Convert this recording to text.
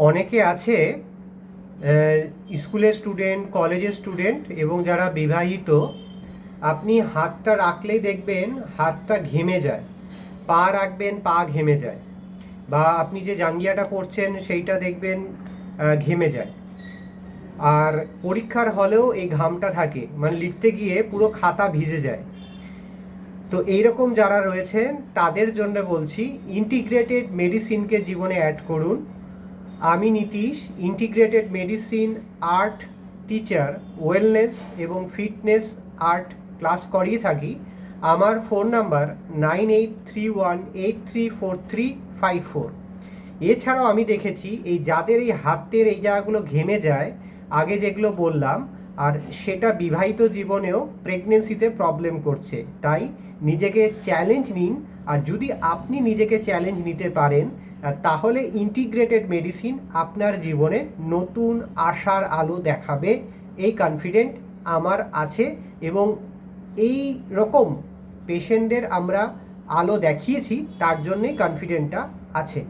অনেকে আছে স্কুলের স্টুডেন্ট, কলেজের স্টুডেন্ট এবং যারা বিবাহিত, আপনি হাতটা রাখলেই দেখবেন হাতটা ঘেমে যায়, পা রাখবেন পা ঘেমে যায়, বা আপনি যে জাঙ্গিয়াটা পরছেন সেইটা দেখবেন ঘেমে যায়। আর পরীক্ষার হলেও এই ঘামটা থাকে, মানে লিখতে গিয়ে পুরো খাতা ভিজে যায়। তো এইরকম যারা রয়েছেন তাদের জন্য বলছি, ইন্টিগ্রেটেড মেডিসিনকে জীবনে অ্যাড করুন। আমি Nitish, integrated medicine, art teacher, wellness এবং ফিটনেস আর্ট ক্লাস করিয়ে থাকি। আমার ফোন নাম্বার 9831834354। এছাড়াও আমি দেখেছি এই যাদের এই হাতের এই জায়গাগুলো ঘেমে যায়, আগে যেগুলো বললাম, আর সেটা বিবাহিত জীবনেও প্রেগনেন্সিতে প্রবলেম করছে। তাই নিজেকে চ্যালেঞ্জ নিন, আর যদি আপনি নিজেকে চ্যালেঞ্জ নিতে পারেন তাহলে ইন্টিগ্রেটেড মেডিসিন আপনার জীবনে নতুন আশার আলো দেখাবে। এই কনফিডেন্ট আমার আছে, এবং এই রকম পেশেন্টদের আমরা আলো দেখিয়েছি, তার জন্যই কনফিডেন্টটা আছে।